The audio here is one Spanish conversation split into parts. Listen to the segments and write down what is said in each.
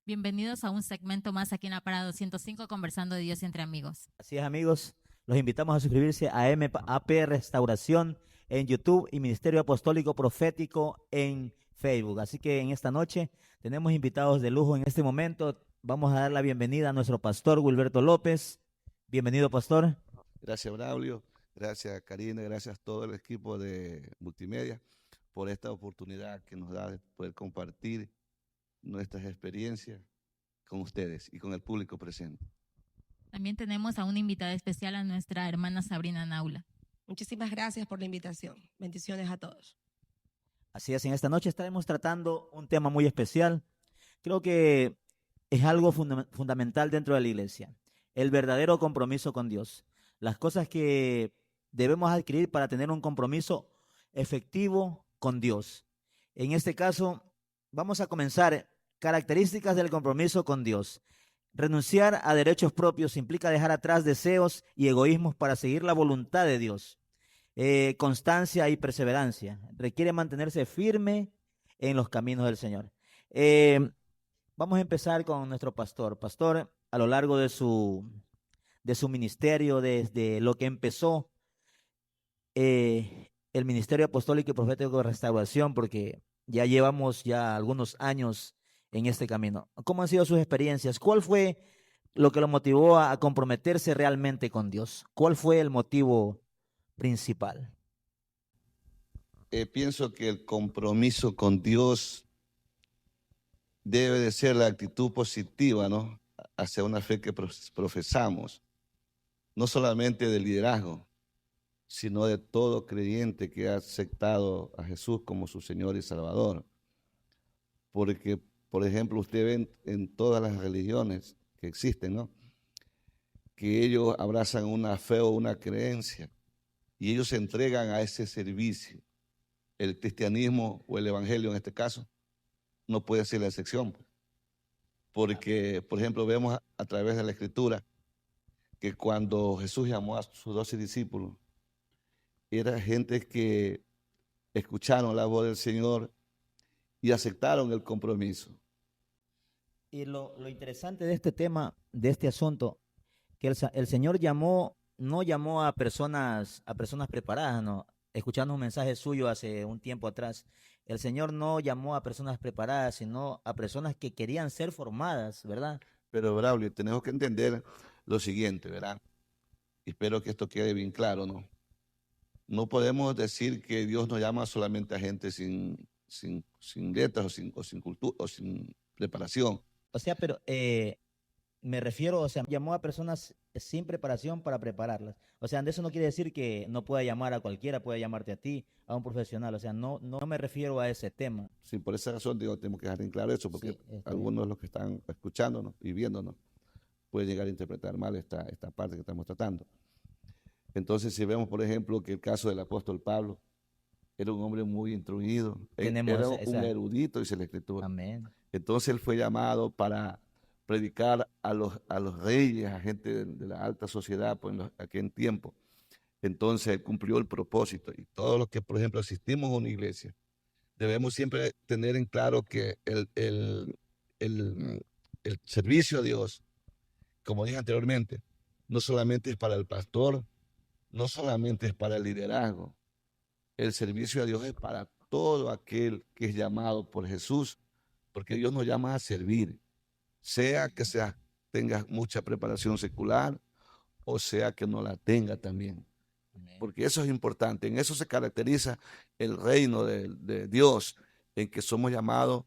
Bienvenidos a un segmento más aquí en la Parada 205, conversando de Dios entre amigos. Así es, amigos, los invitamos a suscribirse a MAP Restauración en YouTube y Ministerio Apostólico Profético en Facebook. Así que en esta noche tenemos invitados de lujo. En este momento vamos a dar la bienvenida a nuestro pastor Wilberto López. Bienvenido, pastor. Gracias, Braulio. Gracias, Karina. Gracias a todo el equipo de Multimedia por esta oportunidad que nos da de poder compartir nuestras experiencias con ustedes y con el público presente. También tenemos a una invitada especial, a nuestra hermana Sabrina Naula. Muchísimas gracias por la invitación. Bendiciones a todos. Así es, en esta noche estaremos tratando un tema muy especial. Creo que es algo fundamental dentro de la iglesia, el verdadero compromiso con Dios. Las cosas que debemos adquirir para tener un compromiso efectivo con Dios. En este caso, vamos a comenzar. Características del compromiso con Dios. Renunciar a derechos propios implica dejar atrás deseos y egoísmos para seguir la voluntad de Dios. Constancia y perseverancia. Requiere mantenerse firme en los caminos del Señor. Vamos a empezar con nuestro pastor. Pastor, a lo largo de su ministerio, desde lo que empezó el Ministerio Apostólico y Profético de Restauración, porque ya llevamos algunos años en este camino. ¿Cómo han sido sus experiencias? ¿Cuál fue lo que lo motivó a comprometerse realmente con Dios? ¿Cuál fue el motivo principal? Pienso que el compromiso con Dios debe de ser la actitud positiva, ¿no? Hacia una fe que profesamos, no solamente del liderazgo, sino de todo creyente que ha aceptado a Jesús como su Señor y Salvador. Porque, por ejemplo, usted ve en todas las religiones que existen, ¿no?, que ellos abrazan una fe o una creencia y ellos se entregan a ese servicio. El cristianismo o el evangelio en este caso no puede ser la excepción, porque, por ejemplo, vemos a través de la Escritura que cuando Jesús llamó a sus 12 discípulos, era gente que escucharon la voz del Señor y aceptaron el compromiso. Y lo interesante de este tema, de este asunto, que el Señor no llamó a personas preparadas, no. Escuchando un mensaje suyo hace un tiempo atrás, el Señor no llamó a personas preparadas, sino a personas que querían ser formadas, ¿verdad? Pero, Braulio, tenemos que entender lo siguiente, ¿verdad? Espero que esto quede bien claro, ¿no? No podemos decir que Dios nos llama solamente a gente sin letras o sin cultura o sin preparación. O sea, pero me refiero, o sea, llamó a personas sin preparación para prepararlas. O sea, de eso no quiere decir que no pueda llamar a cualquiera, puede llamarte a ti, a un profesional. O sea, no me refiero a ese tema. Sí, por esa razón digo, tenemos que dejar en claro eso, porque Sí, algunos de los que están escuchándonos y viéndonos pueden llegar a interpretar mal esta parte que estamos tratando. Entonces, si vemos, por ejemplo, que el caso del apóstol Pablo era un hombre muy instruido, era un erudito, dice la Escritura. Amén. Entonces, él fue llamado para predicar a los reyes, a gente de la alta sociedad, pues, aquel tiempo. Entonces, él cumplió el propósito. Y todos los que, por ejemplo, asistimos a una iglesia, debemos siempre tener en claro que el servicio a Dios, como dije anteriormente, no solamente es para el pastor, no solamente es para el liderazgo. El servicio a Dios es para todo aquel que es llamado por Jesús, porque Dios nos llama a servir, sea que tenga mucha preparación secular o sea que no la tenga también. Porque eso es importante, en eso se caracteriza el reino de Dios, en que somos llamados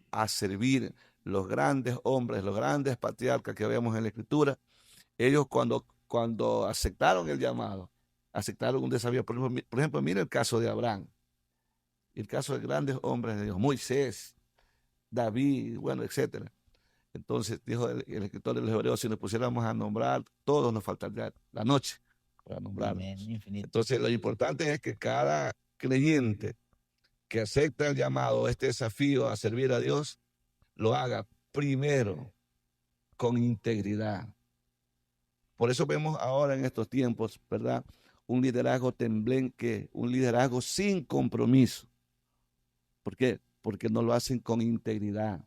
a servir. Los grandes hombres, los grandes patriarcas que vemos en la Escritura, ellos cuando aceptaron el llamado, aceptaron un desafío. Por ejemplo, mira el caso de Abraham, el caso de grandes hombres de Dios, Moisés, David, bueno, etcétera. Entonces dijo el escritor de los Hebreos, si nos pusiéramos a nombrar, todos nos faltaría la noche para nombrarlos. Entonces lo importante es que cada creyente que acepta el llamado, este desafío a servir a Dios, lo haga primero con integridad. Por eso vemos ahora en estos tiempos, ¿verdad?, un liderazgo temblenque, un liderazgo sin compromiso. ¿Por qué? Porque no lo hacen con integridad.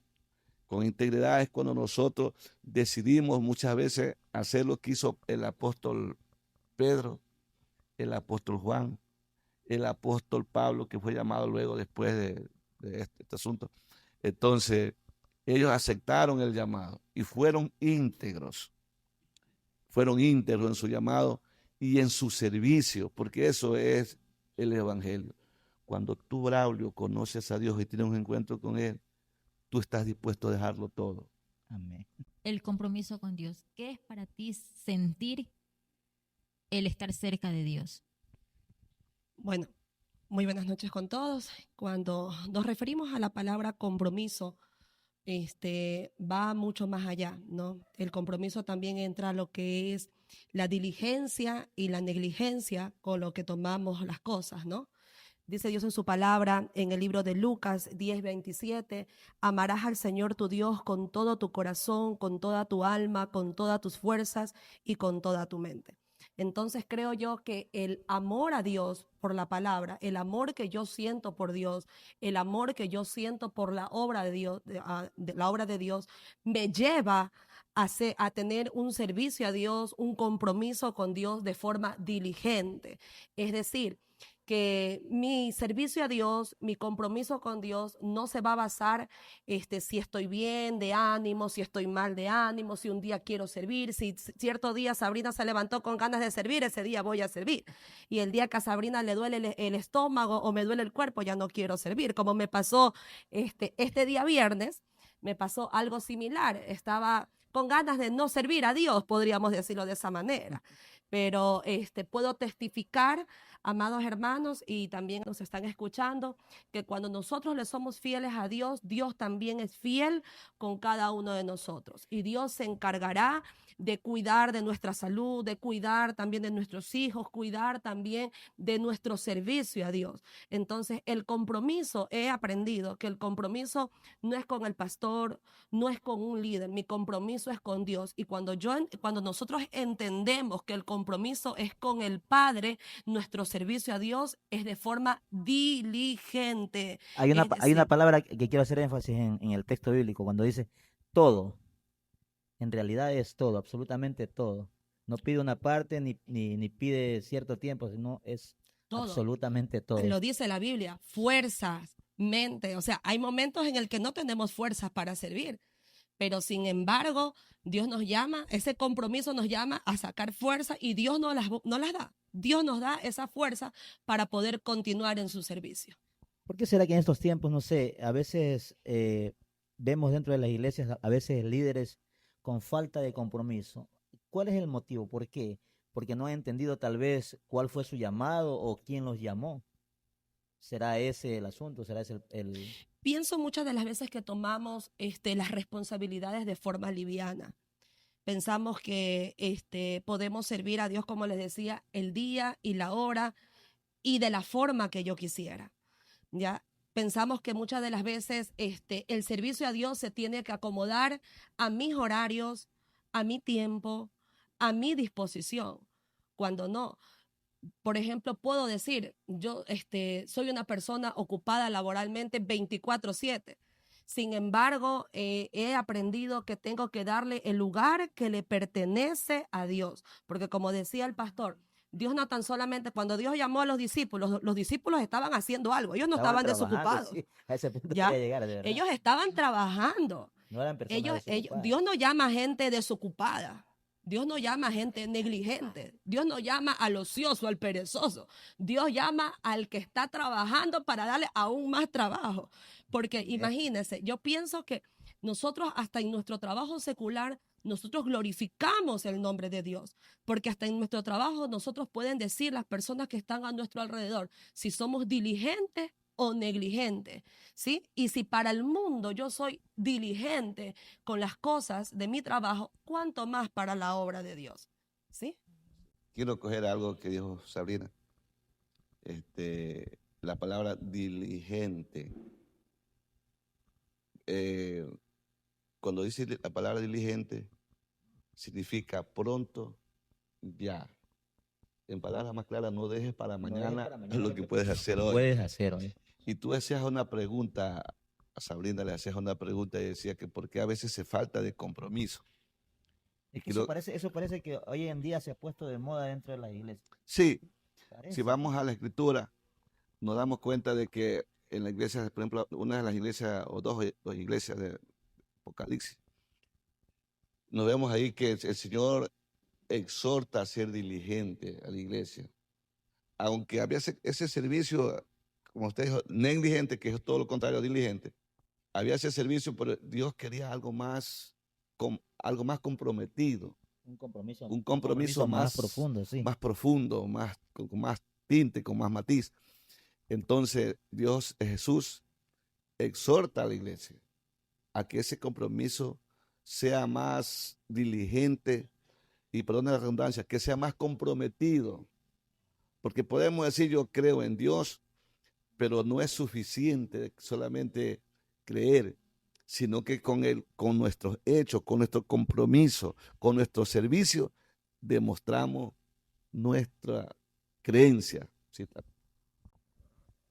Con integridad es cuando nosotros decidimos muchas veces hacer lo que hizo el apóstol Pedro, el apóstol Juan, el apóstol Pablo, que fue llamado luego después de este asunto. Entonces, ellos aceptaron el llamado y fueron íntegros en su llamado y en su servicio, porque eso es el evangelio. Cuando tú, Braulio, conoces a Dios y tienes un encuentro con Él, tú estás dispuesto a dejarlo todo. Amén. El compromiso con Dios. ¿Qué es para ti sentir el estar cerca de Dios? Bueno, muy buenas noches con todos. Cuando nos referimos a la palabra compromiso, va mucho más allá, ¿no? El compromiso también entra a lo que es la diligencia y la negligencia con lo que tomamos las cosas, ¿no? Dice Dios en su palabra en el libro de Lucas 10:27, amarás al Señor tu Dios con todo tu corazón, con toda tu alma, con todas tus fuerzas y con toda tu mente. Entonces creo yo que el amor a Dios por la palabra, el amor que yo siento por Dios, el amor que yo siento por la obra de Dios, la obra de Dios, me lleva a tener un servicio a Dios, un compromiso con Dios de forma diligente. Es decir, que mi servicio a Dios, mi compromiso con Dios no se va a basar si estoy bien de ánimo, si estoy mal de ánimo, si un día quiero servir, si cierto día Sabrina se levantó con ganas de servir, ese día voy a servir. Y el día que a Sabrina le duele el estómago o me duele el cuerpo, ya no quiero servir. Como me pasó este día viernes, me pasó algo similar. Estaba con ganas de no servir a Dios, podríamos decirlo de esa manera. Pero puedo testificar, amados hermanos, y también nos están escuchando, que cuando nosotros le somos fieles a Dios, Dios también es fiel con cada uno de nosotros. Y Dios se encargará de cuidar de nuestra salud, de cuidar también de nuestros hijos, cuidar también de nuestro servicio a Dios. Entonces, el compromiso, he aprendido que el compromiso no es con el pastor, no es con un líder, mi compromiso es con Dios. Y cuando nosotros entendemos que el compromiso es con el Padre, nuestro servicio a Dios es de forma diligente. Hay una, Es hay una decir, palabra que quiero hacer énfasis en el texto bíblico, cuando dice todo. En realidad es todo, absolutamente todo. No pide una parte ni pide cierto tiempo, sino es todo. absolutamente todo. Lo dice la Biblia, fuerzas, mente. O sea, hay momentos en el que no tenemos fuerzas para servir, pero sin embargo, Dios nos llama, ese compromiso nos llama a sacar fuerza y Dios no las da. Dios nos da esa fuerza para poder continuar en su servicio. ¿Por qué será que en estos tiempos, no sé, a veces vemos dentro de las iglesias, a veces líderes con falta de compromiso? ¿Cuál es el motivo? ¿Por qué? Porque no han entendido tal vez cuál fue su llamado o quién los llamó. ¿Será ese el asunto? ¿Será ese el... Pienso muchas de las veces que tomamos las responsabilidades de forma liviana. Pensamos que podemos servir a Dios, como les decía, el día y la hora y de la forma que yo quisiera. ¿Ya? Pensamos que muchas de las veces el servicio a Dios se tiene que acomodar a mis horarios, a mi tiempo, a mi disposición, cuando no. Por ejemplo, puedo decir, yo soy una persona ocupada laboralmente 24/7. Sin embargo, he aprendido que tengo que darle el lugar que le pertenece a Dios. Porque como decía el pastor, Dios no tan solamente, cuando Dios llamó a los discípulos estaban haciendo algo, ellos no estaban desocupados. Sí, a ese punto ¿Ya? quería llegar, de verdad. Ellos estaban trabajando. No eran personas desocupadas. Dios no llama a gente desocupada. Dios no llama a gente negligente. Dios no llama al ocioso, al perezoso. Dios llama al que está trabajando para darle aún más trabajo. Porque imagínense, yo pienso que nosotros hasta en nuestro trabajo secular, nosotros glorificamos el nombre de Dios. Porque hasta en nuestro trabajo nosotros pueden decir las personas que están a nuestro alrededor si somos diligentes o negligente, ¿sí? Y si para el mundo yo soy diligente con las cosas de mi trabajo, ¿cuánto más para la obra de Dios? ¿Sí? Quiero coger algo que dijo Sabrina. La palabra diligente. Cuando dice la palabra diligente, significa pronto, ya. En palabras más claras, no dejes para mañana, lo que puedes hacer hoy. Puedes hacer hoy. Y tú hacías una pregunta a Sabrina le hacía una pregunta y decía que por qué a veces se falta de compromiso. Es que Quiero- eso parece que hoy en día se ha puesto de moda dentro de la iglesia. Sí, si Parece. vamos a la escritura, nos damos cuenta de que en la iglesia, por ejemplo, una de las iglesias o dos iglesias de Apocalipsis, nos vemos ahí que el Señor exhorta a ser diligente a la iglesia. Aunque había ese servicio, como usted dijo, negligente, que es todo lo contrario a diligente, había ese servicio, pero Dios quería algo más comprometido, un compromiso más profundo, sí. más profundo, con más tinte, con más matiz. Entonces, Jesús exhorta a la iglesia a que ese compromiso sea más diligente y, perdón la redundancia, que sea más comprometido. Porque podemos decir yo creo en Dios, pero no es suficiente solamente creer, sino que con nuestros hechos, con nuestro compromiso, con nuestro servicio, demostramos nuestra creencia. ¿Sí?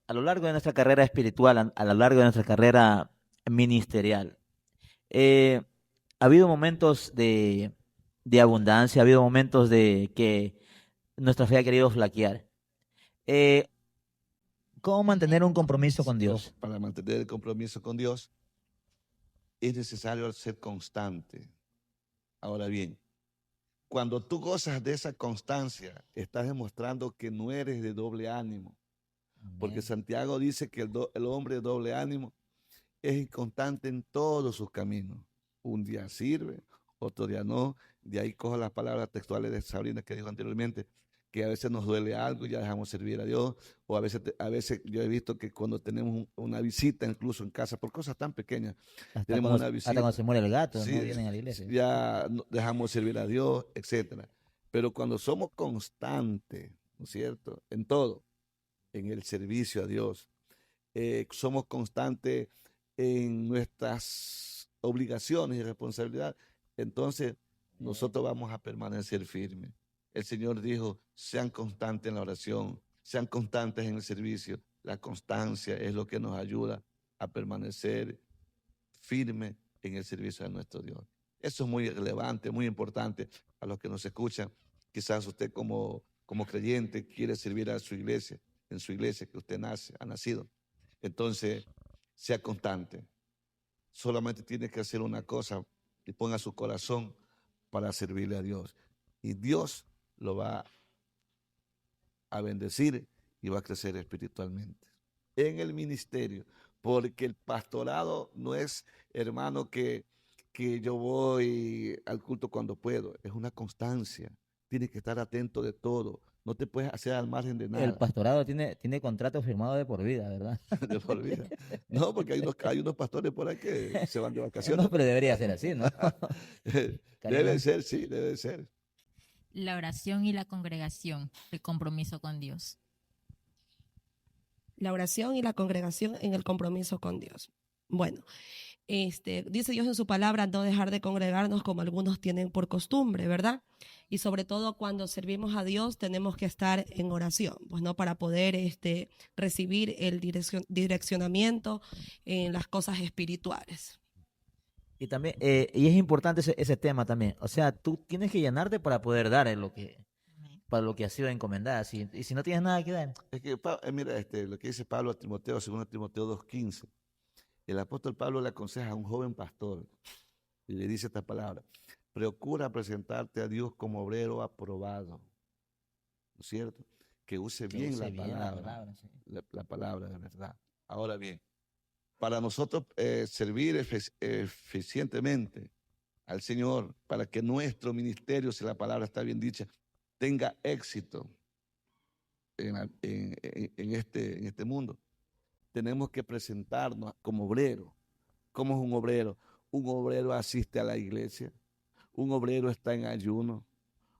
A lo largo de nuestra carrera espiritual, a lo largo de nuestra carrera ministerial, eh, ha habido momentos de abundancia, ha habido momentos de que nuestra fe ha querido flaquear. Eh, ¿Cómo mantener un compromiso con Dios? Para mantener el compromiso con Dios es necesario ser constante. Ahora bien, cuando tú gozas de esa constancia, estás demostrando que no eres de doble ánimo. Porque Amén. Santiago dice que el hombre de doble ánimo es inconstante en todos sus caminos. Un día sirve, otro día no. De ahí cojo las palabras textuales de Sabrina que dijo anteriormente, que a veces nos duele algo y ya dejamos servir a Dios. O a veces yo he visto que cuando tenemos una visita, incluso en casa, por cosas tan pequeñas, tenemos una Hasta cuando visita, se muere el gato, ¿no? sí, Vienen a la iglesia. ya dejamos servir a Dios, etcétera. Pero cuando somos constantes, ¿no es cierto? En todo, en el servicio a Dios, somos constantes en nuestras obligaciones y responsabilidades, entonces nosotros vamos a permanecer firmes. El Señor dijo, sean constantes en la oración, sean constantes en el servicio. La constancia es lo que nos ayuda a permanecer firmes en el servicio de nuestro Dios. Eso es muy relevante, muy importante a los que nos escuchan. Quizás usted como creyente quiere servir a su iglesia, en su iglesia que usted ha nacido. Entonces, sea constante. Solamente tiene que hacer una cosa y ponga su corazón para servirle a Dios. Y Dios lo va a bendecir y va a crecer espiritualmente. En el ministerio, porque el pastorado no es, hermano, que yo voy al culto cuando puedo, es una constancia. Tienes que estar atento de todo. No te puedes hacer al margen de El nada. pastorado tiene contrato firmado de por vida, ¿verdad? De por vida. No, porque hay unos pastores por ahí que se van de vacaciones. No, pero debería ser así, ¿no? Debe ser, sí, debe ser. La oración y la congregación, el compromiso con Dios. La oración y la congregación en el compromiso con Dios. Bueno, dice Dios en su palabra no dejar de congregarnos como algunos tienen por costumbre, ¿verdad? Y sobre todo cuando servimos a Dios tenemos que estar en oración, pues no, para poder recibir el direccionamiento en las cosas espirituales. Y también, y es importante ese tema también. O sea, tú tienes que llenarte para poder dar para lo que ha sido encomendada. Y si no tienes nada que dar. Es que, mira, lo que dice Pablo a Timoteo, 2 Timoteo 2:15. El apóstol Pablo le aconseja a un joven pastor y le dice esta palabra: procura presentarte a Dios como obrero aprobado, ¿no es cierto? Que use bien la palabra, sí. la palabra de verdad. Ahora bien, para nosotros servir eficientemente al Señor, para que nuestro ministerio, si la palabra está bien dicha, tenga éxito en este mundo, tenemos que presentarnos como obrero. ¿Cómo es un obrero? Un obrero asiste a la iglesia, un obrero está en ayuno,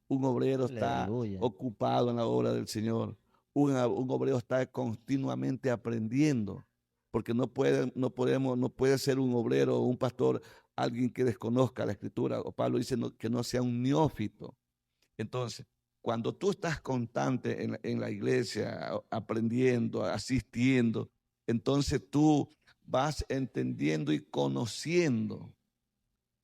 un obrero está Aleluya. ocupado en la obra del Señor, un obrero está continuamente aprendiendo, porque no puede ser un obrero o un pastor alguien que desconozca la Escritura. O Pablo dice que no sea un neófito. Entonces, cuando tú estás constante en la iglesia, aprendiendo, asistiendo, entonces tú vas entendiendo y conociendo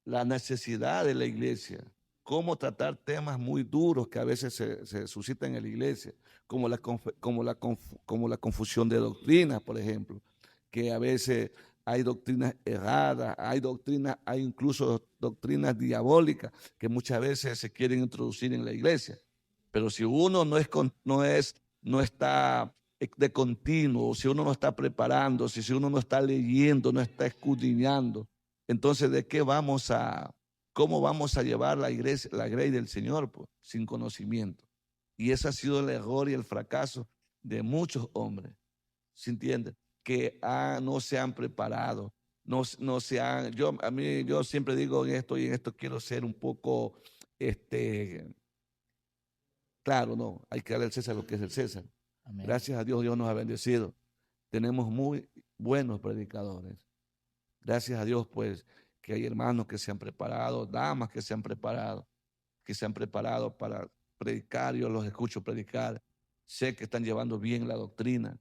la necesidad de la iglesia, cómo tratar temas muy duros que a veces se suscitan en la iglesia, como la confusión de doctrinas, por ejemplo, que a veces hay doctrinas erradas, hay incluso doctrinas diabólicas que muchas veces se quieren introducir en la iglesia. Pero si uno no está de continuo, si uno no está preparando, si uno no está leyendo, no está escudriñando, entonces cómo vamos a llevar la iglesia, la grey del Señor, pues, sin conocimiento? Y ese ha sido el error y el fracaso de muchos hombres, ¿se entiende? Que no se han preparado, no se han, yo siempre digo en esto, y en esto quiero ser un poco, claro, no, hay que darle al César lo que es el César. Amén. Gracias a Dios, Dios nos ha bendecido. Tenemos muy buenos predicadores. Gracias a Dios, pues, que hay hermanos que se han preparado, damas que se han preparado para predicar. Yo los escucho predicar. Sé que están llevando bien la doctrina,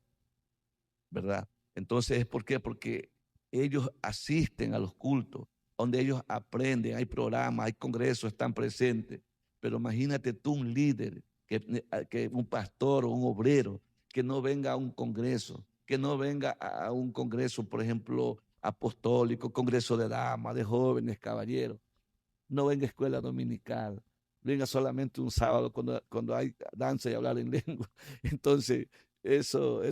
¿verdad? Entonces, ¿por qué? Porque ellos asisten a los cultos, donde ellos aprenden, hay programas, hay congresos, están presentes. Pero imagínate tú un líder, que un pastor o un obrero, que no venga a un congreso, que no venga a un congreso, por ejemplo, apostólico, congreso de damas, de jóvenes, caballeros, no venga a escuela dominical, venga solamente un sábado cuando hay danza y hablar en lengua. Entonces, eso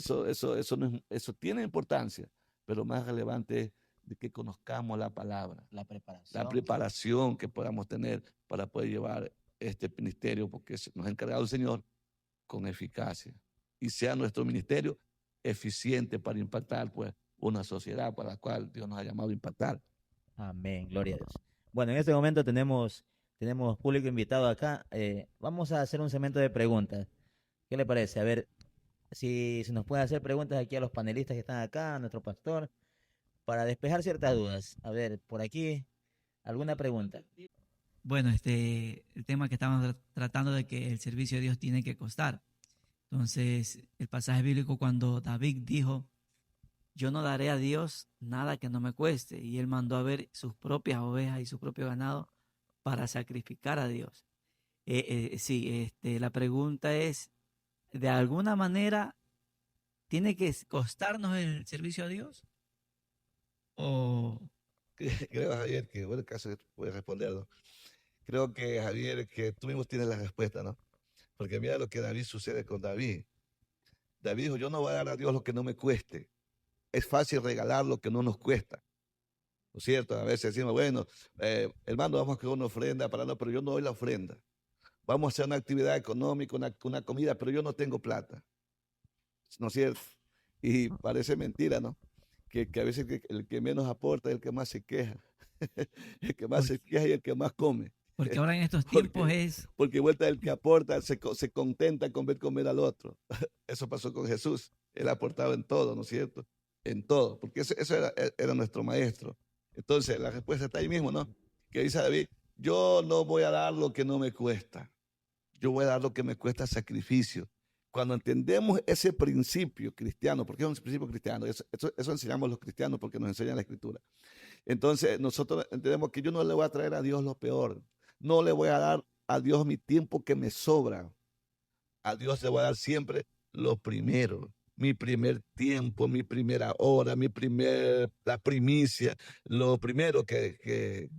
tiene importancia, pero más relevante es de que conozcamos la palabra, La preparación. la preparación que podamos tener para poder llevar este ministerio, porque nos ha encargado el Señor con eficacia, y sea nuestro ministerio eficiente para impactar, pues, una sociedad para la cual Dios nos ha llamado a impactar. Amén, gloria a Dios. Bueno, en este momento tenemos público invitado acá. Vamos a hacer un segmento de preguntas. ¿Qué le parece? A ver si nos puede hacer preguntas aquí a los panelistas que están acá, a nuestro pastor, para despejar ciertas dudas. A ver, por aquí, ¿alguna pregunta? Bueno, el tema que estamos tratando de que el servicio de Dios tiene que costar. Entonces, el pasaje bíblico cuando David dijo, yo no daré a Dios nada que no me cueste, y él mandó a ver sus propias ovejas y su propio ganado para sacrificar a Dios. Sí, la pregunta es, ¿de alguna manera tiene que costarnos el servicio a Dios? ¿O Creo, Javier, que bueno, caso que puedes responderlo. Creo que, Javier, que tú mismo tienes la respuesta, ¿no? Porque mira lo que David sucede con David. David dijo, yo no voy a dar a Dios lo que no me cueste. Es fácil regalar lo que no nos cuesta, ¿no es cierto? A veces decimos, bueno, hermano, vamos a crear una ofrenda para no, pero yo no doy la ofrenda. Vamos a hacer una actividad económica, una comida, pero yo no tengo plata, ¿no es cierto? Y parece mentira, ¿no? Que a veces el que menos aporta es el que más se queja. El que más se queja y el que más come. porque ahora en estos tiempos Porque vuelta el que aporta se contenta con ver comer al otro. Eso pasó con Jesús. Él aportaba en todo, ¿no es cierto? En todo, porque eso era nuestro maestro. Entonces, la respuesta está ahí mismo, ¿no? Que dice David, yo no voy a dar lo que no me cuesta. Yo voy a dar lo que me cuesta sacrificio. Cuando entendemos ese principio cristiano, porque es un principio cristiano, eso enseñamos los cristianos porque nos enseña la Escritura. Entonces, nosotros entendemos que yo no le voy a traer a Dios lo peor. No le voy a dar a Dios mi tiempo que me sobra. A Dios le voy a dar siempre lo primero. Mi primer tiempo, mi primera hora, la primicia, lo primero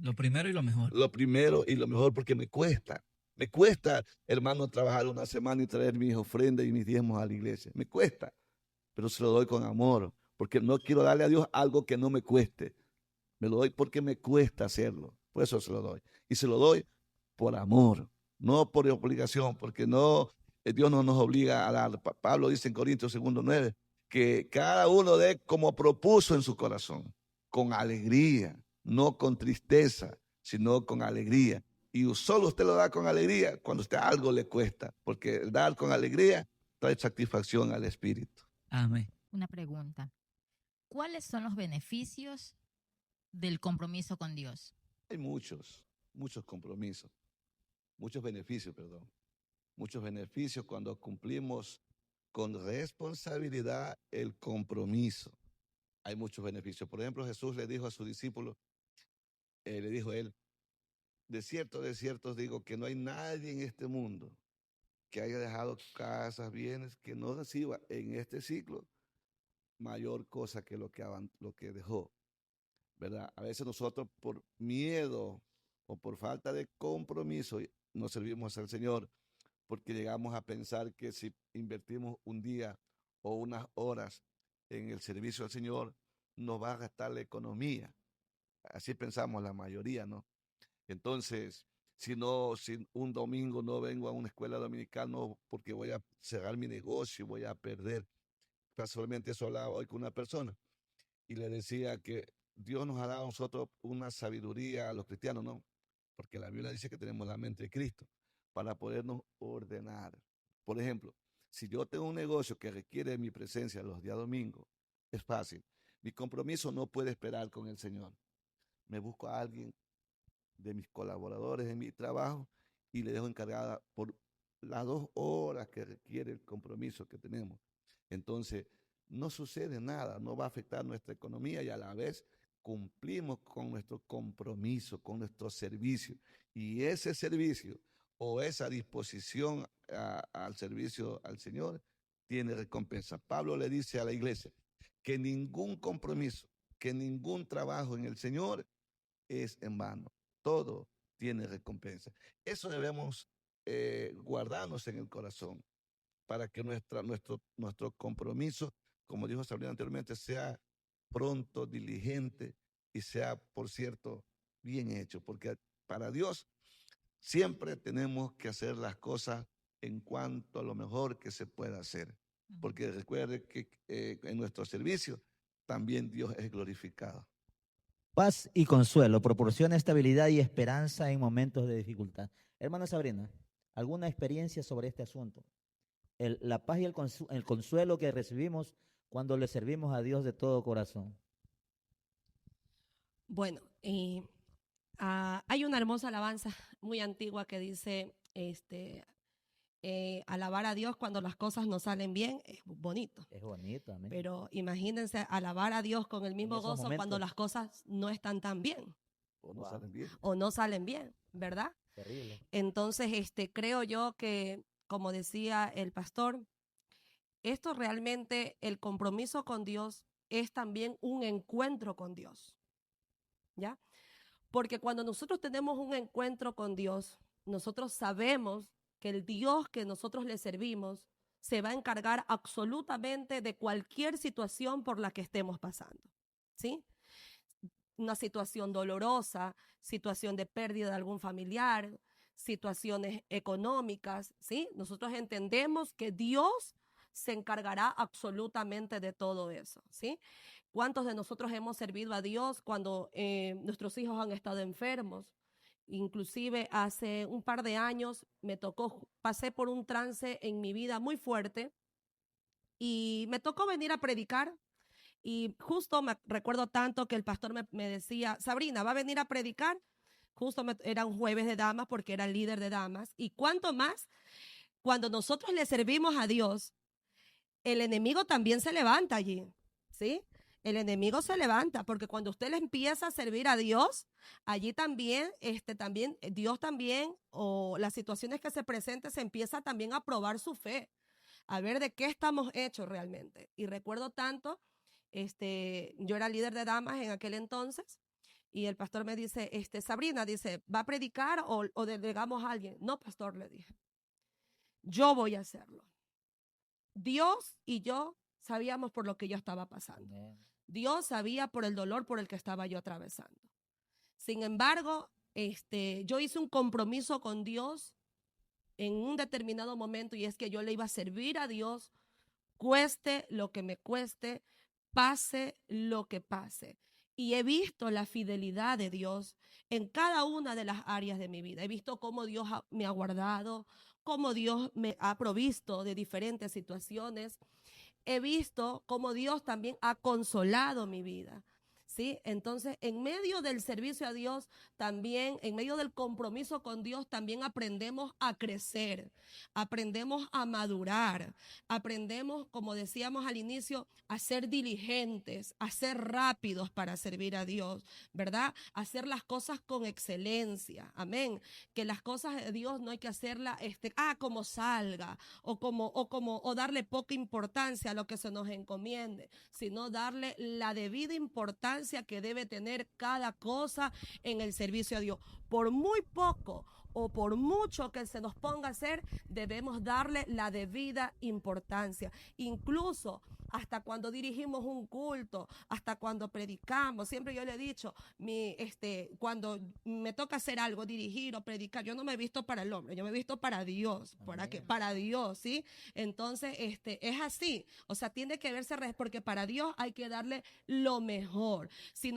lo primero y lo mejor. Lo primero y lo mejor, porque me cuesta. Me cuesta, hermano, trabajar una semana y traer mis ofrendas y mis diezmos a la iglesia. Me cuesta, pero se lo doy con amor, porque no quiero darle a Dios algo que no me cueste. Me lo doy porque me cuesta hacerlo. Por eso se lo doy. Y se lo doy por amor, no por obligación, porque no, Dios no nos obliga a dar. Pablo dice en Corintios 2:9 que cada uno dé como propuso en su corazón, con alegría, no con tristeza, sino con alegría. Y solo usted lo da con alegría cuando usted algo le cuesta, porque el dar con alegría trae satisfacción al espíritu. Amén. Una pregunta. ¿Cuáles son los beneficios del compromiso con Dios? Hay muchos compromisos, muchos beneficios, perdón. Muchos beneficios cuando cumplimos con responsabilidad el compromiso. hay muchos beneficios. Por ejemplo, Jesús le dijo a sus discípulos, le dijo él, de cierto os digo que no hay nadie en este mundo que haya dejado casas, bienes, que no reciba en este ciclo mayor cosa que lo que dejó, ¿verdad? A veces nosotros por miedo o por falta de compromiso no servimos al Señor porque llegamos a pensar que si invertimos un día o unas horas en el servicio al Señor, nos va a gastar la economía. Así pensamos la mayoría, ¿no? Entonces, si un domingo no vengo a una escuela dominical, no, porque voy a cerrar mi negocio, voy a perder. Casualmente eso hablaba hoy con una persona y le decía que Dios nos ha dado a nosotros una sabiduría a los cristianos, ¿no? Porque la Biblia dice que tenemos la mente de Cristo para podernos ordenar. Por ejemplo, si yo tengo un negocio que requiere mi presencia los días domingos, es fácil. Mi compromiso no puede esperar con el Señor. Me busco a alguien de mis colaboradores en mi trabajo y le dejo encargada por las 2 horas que requiere el compromiso que tenemos. Entonces, no sucede nada, no va a afectar nuestra economía y a la vez cumplimos con nuestro compromiso, con nuestro servicio. Y ese servicio o esa disposición al servicio al Señor tiene recompensa. Pablo le dice a la iglesia que ningún compromiso, que ningún trabajo en el Señor es en vano. Todo tiene recompensa. Eso debemos guardarnos en el corazón para que nuestro compromiso, como dijo Sabrina anteriormente, sea pronto, diligente y sea, por cierto, bien hecho. Porque para Dios siempre tenemos que hacer las cosas en cuanto a lo mejor que se pueda hacer. Porque recuerde que en nuestro servicio también Dios es glorificado. Paz y consuelo proporciona estabilidad y esperanza en momentos de dificultad. Hermana Sabrina, ¿alguna experiencia sobre este asunto? La paz y el consuelo que recibimos cuando le servimos a Dios de todo corazón. Bueno, hay una hermosa alabanza muy antigua que dice, alabar a Dios cuando las cosas no salen bien es bonito. Es bonito, amén. Pero imagínense alabar a Dios con el mismo esos gozo cuando momentos. las cosas no están tan bien O no Wow. salen bien. o no salen bien, ¿verdad? Terrible. Entonces, creo yo que, como decía el pastor, esto realmente, el compromiso con Dios es también un encuentro con Dios, ¿ya? Porque cuando nosotros tenemos un encuentro con Dios, nosotros sabemos que el Dios que nosotros le servimos se va a encargar absolutamente de cualquier situación por la que estemos pasando, ¿sí? Una situación dolorosa, situación de pérdida de algún familiar, situaciones económicas, ¿sí? Nosotros entendemos que Dios se encargará absolutamente de todo eso, ¿sí? ¿Cuántos de nosotros hemos servido a Dios cuando nuestros hijos han estado enfermos? Inclusive hace un par de años pasé por un trance en mi vida muy fuerte y me tocó venir a predicar. Y justo me recuerdo tanto que el pastor me decía, Sabrina, ¿va a venir a predicar? Justo era un jueves de damas porque era el líder de damas. Y cuánto más, cuando nosotros le servimos a Dios, el enemigo también se levanta allí, ¿sí? El enemigo se levanta porque cuando usted le empieza a servir a Dios, allí también, Dios también, o las situaciones que se presenten, se empieza también a probar su fe, a ver de qué estamos hechos realmente. Y recuerdo tanto, yo era líder de damas en aquel entonces, y el pastor me dice, Sabrina, dice, ¿va a predicar o delegamos a alguien? No, pastor, le dije, yo voy a hacerlo. Dios y yo sabíamos por lo que yo estaba pasando. Amén. Dios sabía por el dolor por el que estaba yo atravesando. Sin embargo, yo hice un compromiso con Dios en un determinado momento y es que yo le iba a servir a Dios, cueste lo que me cueste, pase lo que pase. Y he visto la fidelidad de Dios en cada una de las áreas de mi vida. He visto cómo Dios me ha guardado, cómo Dios me ha provisto de diferentes situaciones. He visto cómo Dios también ha consolado mi vida. ¿sí? Entonces, en medio del servicio a Dios, también, en medio del compromiso con Dios, también aprendemos a crecer, aprendemos a madurar, aprendemos, como decíamos al inicio, a ser diligentes, a ser rápidos para servir a Dios, ¿verdad? Hacer las cosas con excelencia, amén. Que las cosas de Dios no hay que hacerlas, como salga, o darle poca importancia a lo que se nos encomiende, sino darle la debida importancia que debe tener cada cosa en el servicio a Dios. Por muy poco o por mucho que se nos ponga a hacer, debemos darle la debida importancia. Incluso hasta cuando dirigimos un culto, hasta cuando predicamos. Siempre yo le he dicho, cuando me toca hacer algo, dirigir o predicar, yo no me he visto para el hombre, yo me he visto para Dios, para Dios, ¿sí? Entonces, es así. O sea, tiene que verse, porque para Dios hay que darle lo mejor. Si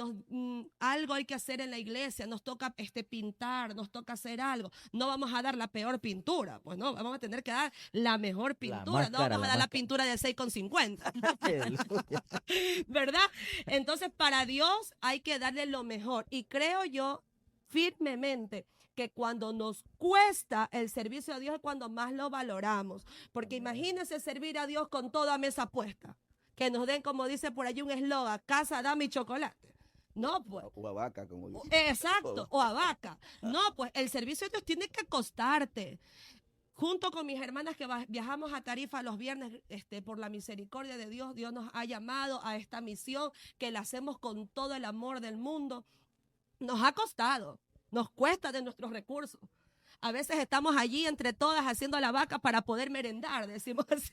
algo hay que hacer en la iglesia, nos toca pintar, nos toca hacer algo, no vamos a dar la peor pintura, pues no, vamos a tener que dar la mejor pintura, no vamos a dar la pintura de 6,50. ¿Verdad? Entonces, para Dios hay que darle lo mejor. Y creo yo firmemente que cuando nos cuesta el servicio a Dios es cuando más lo valoramos. Porque imagínense servir a Dios con toda mesa puesta. Que nos den, como dice por allí un eslogan, casa, dame y chocolate. No, pues. O a vaca, como dice. Exacto, o a vaca. No, pues el servicio a Dios tiene que costarte. Junto con mis hermanas que viajamos a Tarifa los viernes, por la misericordia de Dios, Dios nos ha llamado a esta misión que la hacemos con todo el amor del mundo. Nos ha costado, nos cuesta de nuestros recursos. A veces estamos allí entre todas haciendo la vaca para poder merendar, decimos así.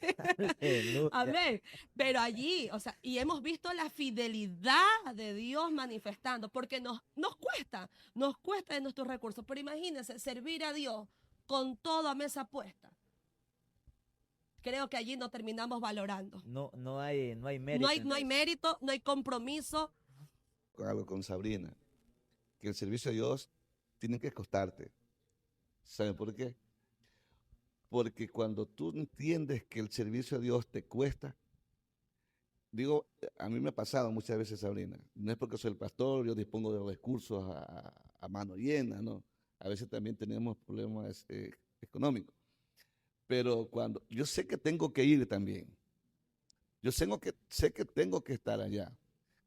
Amén. Pero allí, o sea, y hemos visto la fidelidad de Dios manifestando, porque nos cuesta de nuestros recursos. Pero imagínense, servir a Dios con toda mesa puesta. Creo que allí no terminamos valorando. No hay mérito. No hay mérito, no hay compromiso. Algo con Sabrina, que el servicio a Dios tiene que costarte. ¿Saben por qué? Porque cuando tú entiendes que el servicio a Dios te cuesta, digo, a mí me ha pasado muchas veces, Sabrina, no es porque soy el pastor, yo dispongo de recursos a mano llena, ¿no? A veces también tenemos problemas económicos. Pero cuando yo sé que tengo que ir también, sé que tengo que estar allá,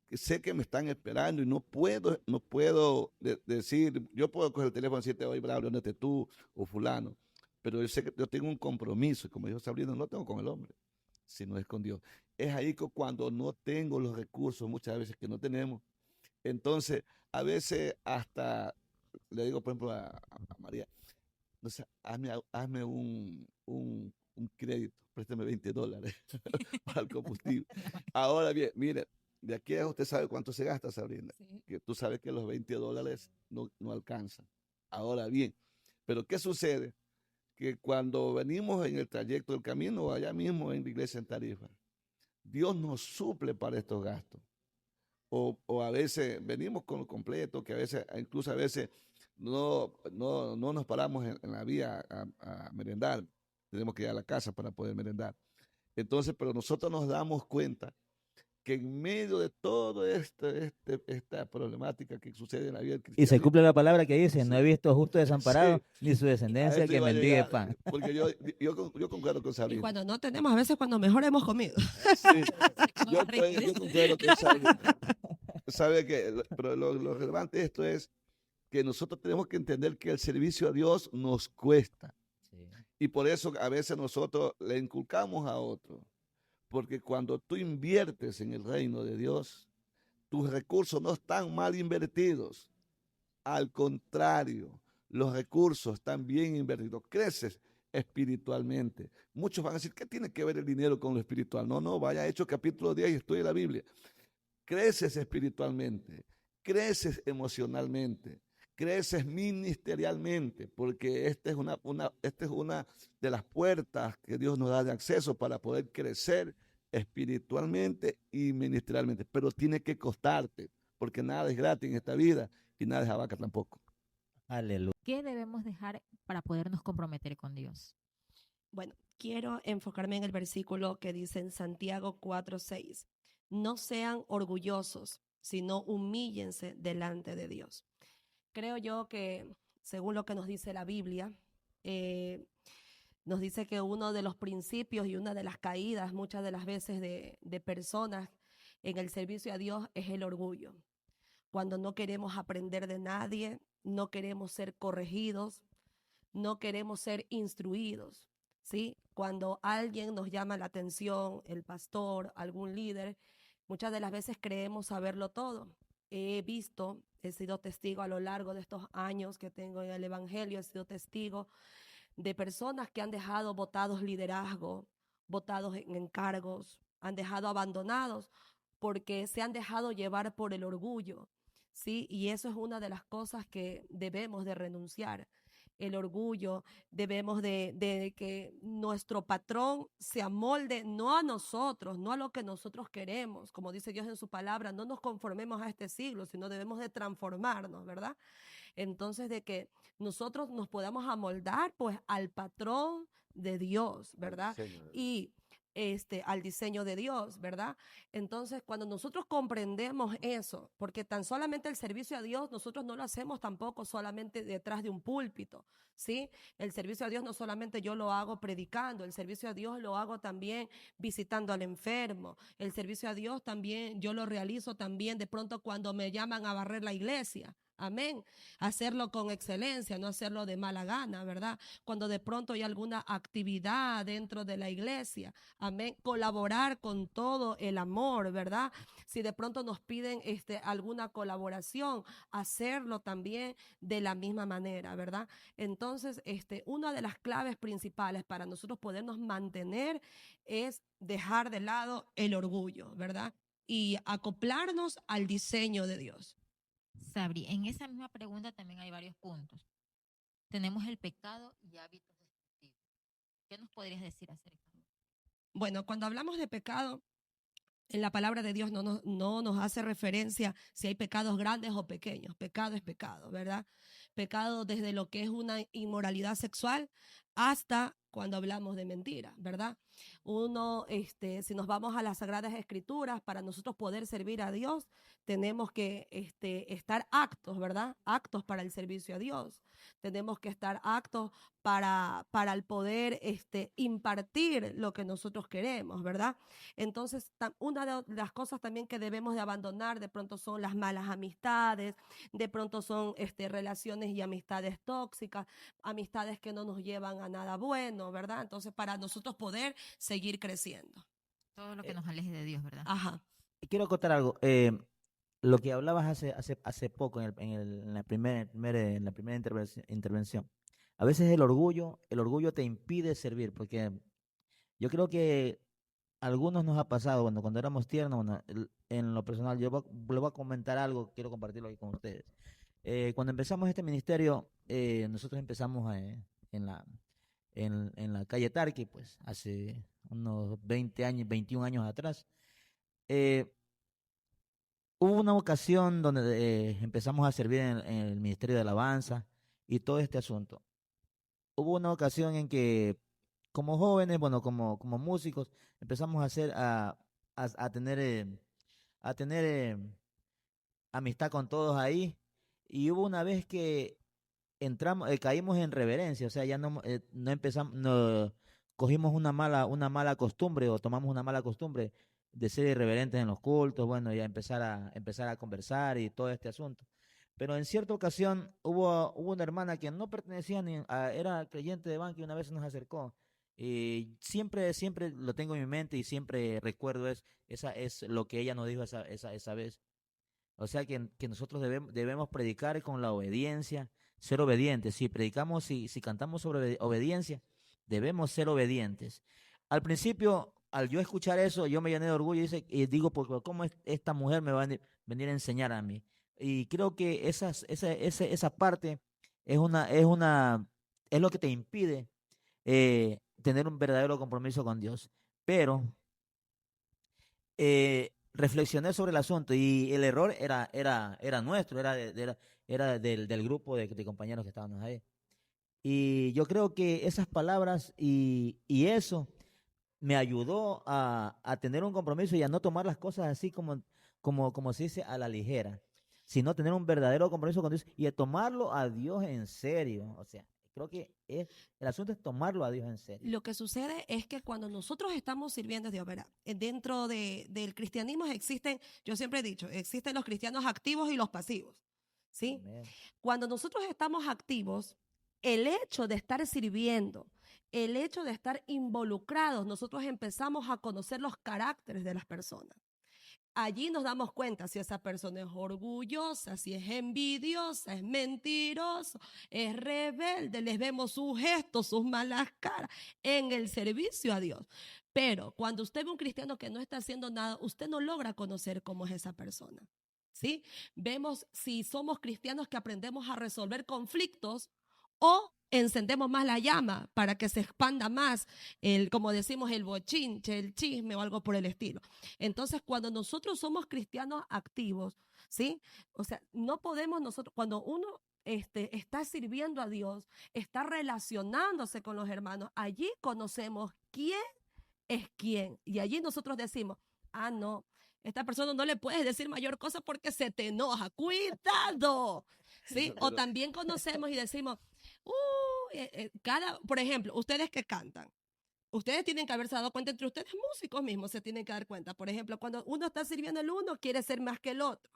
que sé que me están esperando y no puedo decir, yo puedo coger el teléfono y decirte, oye, Braulio, ¿dónde estás tú? O fulano. Pero yo sé que yo tengo un compromiso, y como dijo Sabrina, no lo tengo con el hombre, sino es con Dios. Es ahí que cuando no tengo los recursos, muchas veces que no tenemos, entonces a veces hasta le digo, por ejemplo, a María, no sé, hazme un crédito, préstame $20 para el combustible. Ahora bien, mire, de aquí a usted sabe cuánto se gasta, Sabrina. Sí. Que tú sabes que los $20 no alcanzan. Ahora bien, pero ¿qué sucede? Que cuando venimos en el trayecto del camino, allá mismo en la iglesia en Tarifa, Dios nos suple para estos gastos. O a veces venimos con lo completo, que a veces, incluso a veces no nos paramos en la vía a merendar. Tenemos que ir a la casa para poder merendar. Entonces, pero nosotros nos damos cuenta que en medio de todo esta problemática que sucede en la vida del cristiano. Y se cumple la palabra que dice, sí. No he visto justo desamparado, sí, ni su descendencia que mendigue pan. Porque yo concuerdo con Sabrina. Y cuando no tenemos, a veces cuando mejor hemos comido. Sí, yo concuerdo con Sabrina. Sabe que, pero lo relevante de esto es que nosotros tenemos que entender que el servicio a Dios nos cuesta. Sí. Y por eso a veces nosotros le inculcamos a otros. Porque cuando tú inviertes en el reino de Dios, tus recursos no están mal invertidos. Al contrario, los recursos están bien invertidos. Creces espiritualmente. Muchos van a decir, ¿qué tiene que ver el dinero con lo espiritual? No, vaya a Hechos capítulo 10 y estudie la Biblia. Creces espiritualmente, creces emocionalmente, creces ministerialmente, porque esta es una de las puertas que Dios nos da de acceso para poder crecer espiritualmente y ministerialmente. Pero tiene que costarte, porque nada es gratis en esta vida y nada es a vaca tampoco. Aleluya. ¿Qué debemos dejar para podernos comprometer con Dios? Bueno, quiero enfocarme en el versículo que dice en Santiago 4:6. No sean orgullosos, sino humíllense delante de Dios. Creo yo que, según lo que nos dice la Biblia, nos dice que uno de los principios y una de las caídas muchas de las veces de personas en el servicio a Dios es el orgullo. Cuando no queremos aprender de nadie, no queremos ser corregidos, no queremos ser instruidos, ¿sí? Cuando alguien nos llama la atención, el pastor, algún líder, muchas de las veces creemos saberlo todo. He sido testigo a lo largo de estos años que tengo en el Evangelio, he sido testigo de personas que han dejado botados liderazgo, botados en encargos, han dejado abandonados porque se han dejado llevar por el orgullo, ¿sí? Y eso es una de las cosas que debemos de renunciar. El orgullo, debemos de que nuestro patrón se amolde no a nosotros, no a lo que nosotros queremos, como dice Dios en su palabra, no nos conformemos a este siglo, sino debemos de transformarnos, ¿verdad? Entonces, de que nosotros nos podamos amoldar pues al patrón de Dios, ¿verdad? Y al diseño de Dios, ¿verdad? Entonces, cuando nosotros comprendemos eso, porque tan solamente el servicio a Dios, nosotros no lo hacemos tampoco solamente detrás de un púlpito, ¿sí? El servicio a Dios no solamente yo lo hago predicando, el servicio a Dios lo hago también visitando al enfermo, el servicio a Dios también yo lo realizo también de pronto cuando me llaman a barrer la iglesia. Amén. Hacerlo con excelencia, no hacerlo de mala gana, ¿verdad? Cuando de pronto hay alguna actividad dentro de la iglesia, amén. Colaborar con todo el amor, ¿verdad? Si de pronto nos piden alguna colaboración, hacerlo también de la misma manera, ¿verdad? Entonces, una de las claves principales para nosotros podernos mantener es dejar de lado el orgullo, ¿verdad? Y acoplarnos al diseño de Dios. Sabri, en esa misma pregunta también hay varios puntos. Tenemos el pecado y hábitos destructivos. ¿Qué nos podrías decir acerca de eso? Bueno, cuando hablamos de pecado, en la palabra de Dios no nos hace referencia si hay pecados grandes o pequeños. Pecado es pecado, ¿verdad? Pecado desde lo que es una inmoralidad sexual hasta cuando hablamos de mentira, ¿verdad? Si nos vamos a las Sagradas Escrituras, para nosotros poder servir a Dios, tenemos que estar actos, ¿verdad? Actos para el servicio a Dios. Tenemos que estar actos para el poder impartir lo que nosotros queremos, ¿verdad? Entonces, una de las cosas también que debemos de abandonar de pronto son las malas amistades, de pronto son relaciones y amistades tóxicas, amistades que no nos llevan a nada bueno, ¿verdad? Entonces, para nosotros poder seguir creciendo. Todo lo que nos aleje de Dios, ¿verdad? Ajá. Quiero acotar algo. Lo que hablabas hace poco en la primera intervención. A veces el orgullo te impide servir, porque yo creo que a algunos nos ha pasado, cuando éramos tiernos, en lo personal, le voy a comentar algo, quiero compartirlo aquí con ustedes. Cuando empezamos este ministerio, nosotros empezamos en la calle Tarqui, pues, hace unos 20 años, 21 años atrás. Hubo una ocasión donde empezamos a servir en el Ministerio de Alabanza y todo este asunto. Hubo una ocasión en que, como jóvenes, como músicos, empezamos a tener amistad con todos ahí. Y hubo una vez que caímos en reverencia, o sea, ya no empezamos, no, cogimos una mala costumbre o tomamos una mala costumbre de ser irreverentes en los cultos, bueno, ya empezar a conversar y todo este asunto. Pero en cierta ocasión hubo una hermana que no pertenecía era creyente de banca y una vez se nos acercó. Y siempre lo tengo en mi mente y siempre recuerdo esa es lo que ella nos dijo esa vez. O sea que nosotros debemos predicar con la obediencia, ser obedientes. Si predicamos, si cantamos sobre obediencia, debemos ser obedientes. Al principio, al yo escuchar eso, yo me llené de orgullo y digo, pues, ¿cómo esta mujer me va a venir a enseñar a mí? Y creo que esa parte es lo que te impide tener un verdadero compromiso con Dios. Pero reflexioné sobre el asunto y el error era nuestro, era del grupo de compañeros que estábamos ahí. Y yo creo que esas palabras y eso me ayudó a tener un compromiso y a no tomar las cosas así como se dice, a la ligera, sino tener un verdadero compromiso con Dios y a tomarlo a Dios en serio. O sea, creo que el asunto es tomarlo a Dios en serio. Lo que sucede es que cuando nosotros estamos sirviendo a Dios, verá, dentro del cristianismo existen, yo siempre he dicho, existen los cristianos activos y los pasivos, ¿sí? Amén. Cuando nosotros estamos activos, el hecho de estar sirviendo, el hecho de estar involucrados, nosotros empezamos a conocer los caracteres de las personas. Allí nos damos cuenta si esa persona es orgullosa, si es envidiosa, es mentiroso, es rebelde, les vemos sus gestos, sus malas caras en el servicio a Dios. Pero cuando usted ve un cristiano que no está haciendo nada, usted no logra conocer cómo es esa persona. ¿Sí? Vemos si somos cristianos que aprendemos a resolver conflictos o encendemos más la llama para que se expanda más como decimos, el bochinche, el chisme o algo por el estilo. Entonces, cuando nosotros somos cristianos activos, ¿sí? O sea, no podemos nosotros, cuando uno está sirviendo a Dios, está relacionándose con los hermanos, allí conocemos quién es quién. Y allí nosotros decimos, ah, no, esta persona no le puedes decir mayor cosa porque se te enoja. Cuidado. ¿Sí? O también conocemos y decimos, por ejemplo, ustedes que cantan. Ustedes tienen que haberse dado cuenta entre ustedes, músicos mismos, se tienen que dar cuenta. Por ejemplo, cuando uno está sirviendo, el uno quiere ser más que el otro.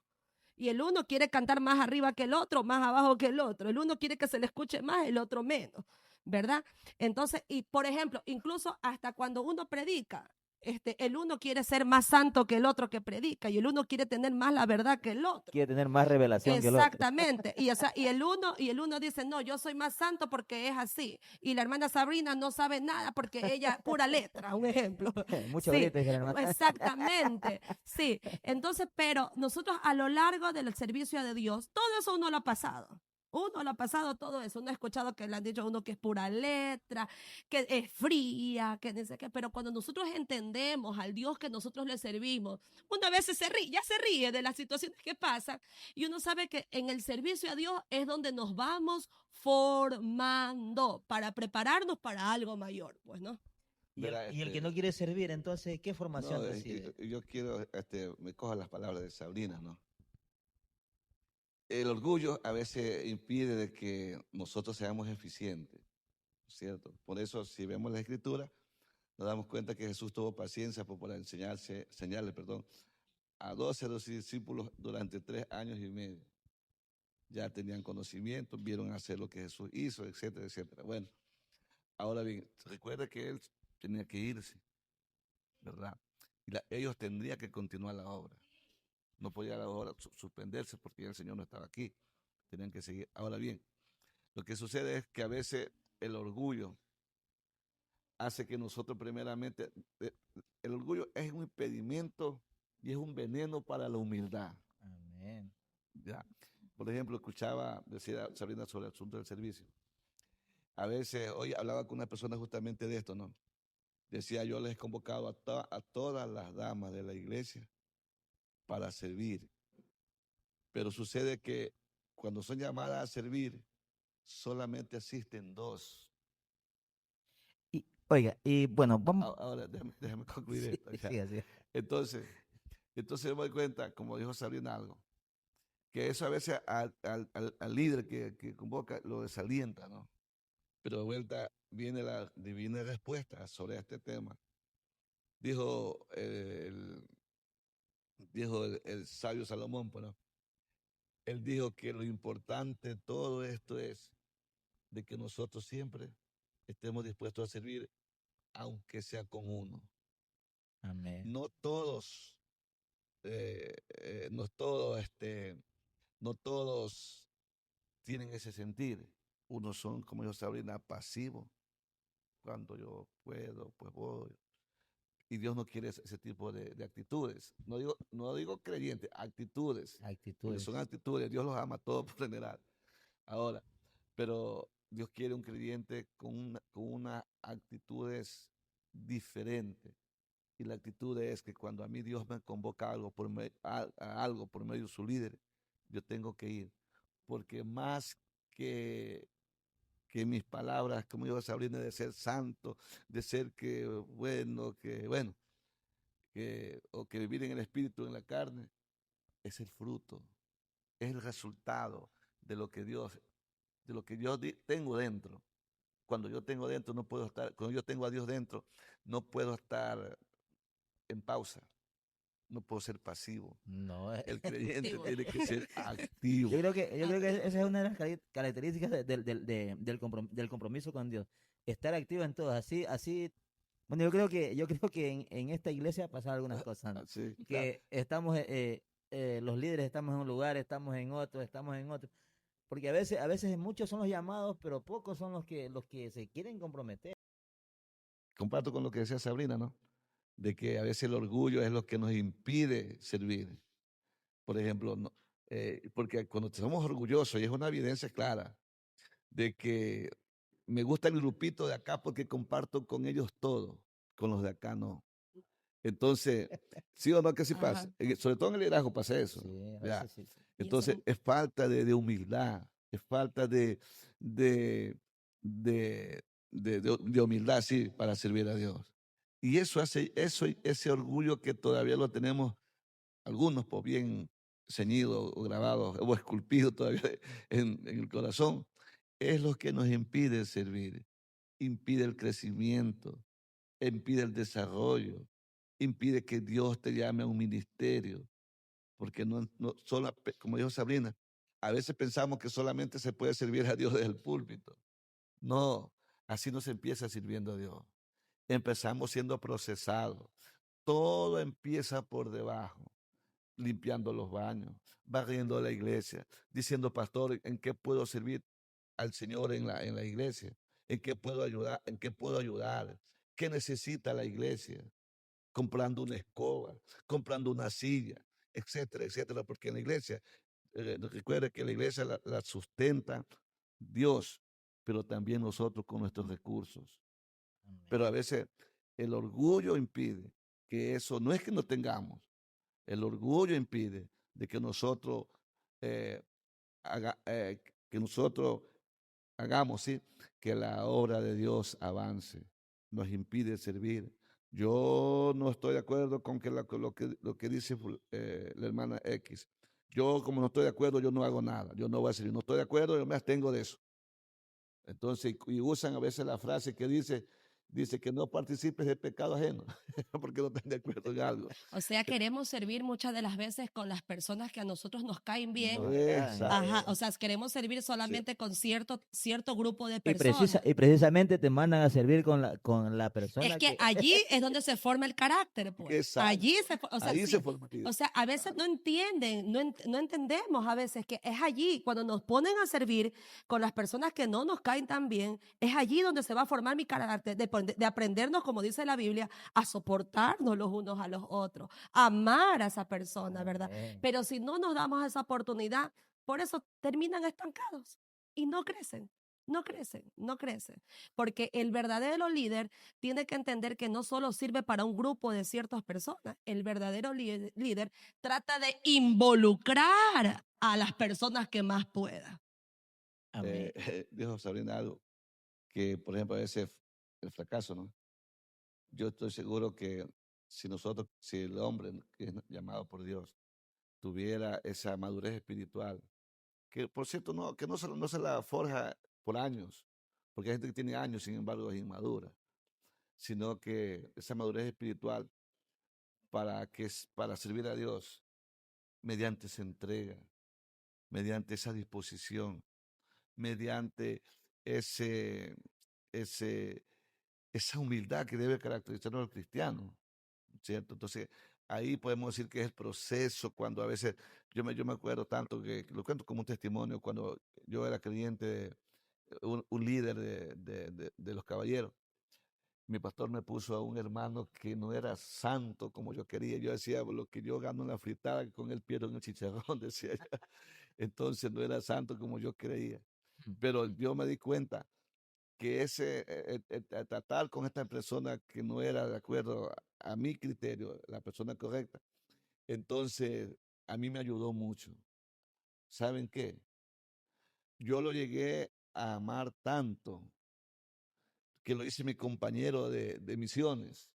Y el uno quiere cantar más arriba que el otro, más abajo que el otro. El uno quiere que se le escuche más, el otro menos, ¿verdad? Entonces, y por ejemplo, incluso hasta cuando uno predica, el uno quiere ser más santo que el otro que predica y el uno quiere tener más la verdad que el otro. Quiere tener más revelación que el otro. Exactamente. Y, o sea, y el uno dice, no, yo soy más santo porque es así. Y la hermana Sabrina no sabe nada porque ella, pura letra, un ejemplo. Mucho Sí, grito, dice la hermana. exactamente. Sí. Entonces, pero nosotros a lo largo del servicio de Dios, todo eso uno lo ha pasado. Uno lo ha pasado todo eso. Uno ha escuchado que le han dicho a uno que es pura letra, que es fría, que dice que. Pero cuando nosotros entendemos al Dios que nosotros le servimos, una vez se ríe, ya se ríe de las situaciones que pasan y uno sabe que en el servicio a Dios es donde nos vamos formando para prepararnos para algo mayor, pues, ¿no? Y el que no quiere servir, entonces, ¿qué formación No, recibe? yo quiero, me cojo las palabras de Sabrina, ¿no? El orgullo a veces impide de que nosotros seamos eficientes, ¿cierto? Por eso, si vemos la Escritura, nos damos cuenta que Jesús tuvo paciencia para enseñarle, perdón, a 12 de los discípulos durante 3 años y medio. Ya tenían conocimiento, vieron hacer lo que Jesús hizo, etcétera, etcétera. Bueno, ahora bien, recuerda que él tenía que irse, ¿verdad? Y ellos tendrían que continuar la obra. No podía la obra suspenderse porque ya el Señor no estaba aquí. Tenían que seguir. Ahora bien, lo que sucede es que a veces el orgullo hace que nosotros primeramente, el orgullo es un impedimento y es un veneno para la humildad. Amén. ¿Ya? Por ejemplo, decía Sabrina sobre el asunto del servicio. A veces, hoy hablaba con una persona justamente de esto, ¿no? Decía, yo les he convocado a todas las damas de la iglesia para servir. Pero sucede que cuando son llamadas a servir, solamente asisten 2. Y, oiga, y bueno, vamos. Ahora, déjame concluir Sí, esto. Ya. sí, así. Entonces me doy cuenta, como dijo Sabrina algo, que eso a veces al líder que convoca lo desalienta, ¿no? Pero de vuelta viene la divina respuesta sobre este tema. Dijo el sabio Salomón, pues, ¿no? Él dijo que lo importante de todo esto es de que nosotros siempre estemos dispuestos a servir, aunque sea con uno. Amén. No todos, no todos, no todos tienen ese sentir. Unos son, como dijo Sabrina, pasivos. Cuando yo puedo, pues voy. Y Dios no quiere ese tipo de actitudes. No digo creyentes, actitudes. Porque Actitudes. son actitudes. Dios los ama a todos por general. Ahora, pero Dios quiere un creyente con unas actitudes diferentes. Y la actitud es que cuando a mí Dios me convoca a algo por medio de su líder, yo tengo que ir. Porque más que que mis palabras, como dijo Sabrina, de ser santo, de ser o que vivir en el espíritu, en la carne, es el fruto, es el resultado de lo que yo tengo dentro. Cuando yo tengo dentro, no puedo estar, cuando yo tengo a Dios dentro, no puedo estar en pausa, no puedo ser pasivo. No, El creyente Activo. tiene que ser activo. yo creo que esa es una de las características del compromiso con Dios. Estar activo en todo. Así. Bueno, yo creo que en esta iglesia pasan algunas cosas, ¿no? Sí, claro. Que estamos, los líderes estamos en un lugar, estamos en otro, estamos en otro. Porque a veces muchos son los llamados, pero pocos son los que se quieren comprometer. Comparto con lo que decía Sabrina, ¿no? De que a veces el orgullo es lo que nos impide servir. Por ejemplo, porque cuando somos orgullosos, y es una evidencia clara, de que me gusta el grupito de acá porque comparto con ellos todo, con los de acá no. Entonces, sí o no que sí pasa. Ajá. Sobre todo en el liderazgo pasa eso. Sí, a ¿Ya? veces sí. Y eso Entonces, es falta de humildad, es falta de, de humildad, sí, para servir a Dios. Y eso hace, ese orgullo que todavía lo tenemos algunos, pues bien ceñido o grabado o esculpido todavía en el corazón, es lo que nos impide servir, impide el crecimiento, impide el desarrollo, impide que Dios te llame a un ministerio, porque como dijo Sabrina, a veces pensamos que solamente se puede servir a Dios desde el púlpito. No, así no se empieza sirviendo a Dios. Empezamos siendo procesados. Todo empieza por debajo, limpiando los baños, barriendo la iglesia, diciendo, pastor, ¿en qué puedo servir al Señor en la iglesia? ¿En qué puedo ayudar? ¿En qué puedo ayudar? ¿Qué necesita la iglesia? Comprando una escoba, comprando una silla, etcétera, etcétera, porque en la iglesia, recuerde que la iglesia la sustenta Dios, pero también nosotros con nuestros recursos. Pero a veces el orgullo impide que eso, no es que no tengamos, el orgullo impide de que nosotros, eh, que nosotros hagamos, ¿sí? Que la obra de Dios avance. Nos impide servir. Yo no estoy de acuerdo con lo que dice la hermana X. Yo, como no estoy de acuerdo, yo no hago nada. Yo no voy a servir. No estoy de acuerdo, yo me abstengo de eso. Entonces, y usan a veces la frase que dice que no participes de pecado ajeno, porque no están de acuerdo en algo. O sea, queremos servir muchas de las veces con las personas que a nosotros nos caen bien. No, Ajá, o sea, queremos servir Sí. solamente con cierto grupo de Y, personas. y precisamente te mandan a servir con la Es persona que allí es donde se forma el carácter, pues. Exacto. Allí o sea, Ahí sí. se forma el O sea, a veces no entienden, no entendemos a veces que es allí, cuando nos ponen a servir con las personas que no nos caen tan bien, es allí donde se va a formar mi carácter, de aprendernos, como dice la Biblia, a soportarnos los unos a los otros, a amar a esa persona, ¿verdad? Amén. Pero si no nos damos esa oportunidad, por eso terminan estancados y no crecen. No crecen, no crecen. Porque el verdadero líder tiene que entender que no solo sirve para un grupo de ciertas personas, el verdadero líder trata de involucrar a las personas que más pueda. Amén. Dijo Sabrina algo, que por ejemplo a veces el fracaso, ¿no? Yo estoy seguro que si el hombre que es llamado por Dios tuviera esa madurez espiritual, que por cierto que no se la forja por años, porque hay gente que tiene años, sin embargo es inmadura, sino que esa madurez espiritual para servir a Dios mediante esa entrega, mediante esa disposición, mediante ese, ese, esa humildad que debe caracterizar al cristiano, ¿cierto? Entonces, ahí podemos decir que es el proceso cuando a veces, yo me acuerdo tanto que lo cuento como un testimonio, cuando yo era creyente, un líder de los caballeros, mi pastor me puso a un hermano que no era santo como yo quería. Yo decía, lo que yo gano en la fritada, con él pierdo en el chicharrón, decía yo. Entonces no era santo como yo creía. Pero yo me di cuenta que tratar con esta persona que no era de acuerdo a mi criterio, la persona correcta, entonces a mí me ayudó mucho. ¿Saben qué? Yo lo llegué a amar tanto que lo hice mi compañero de misiones.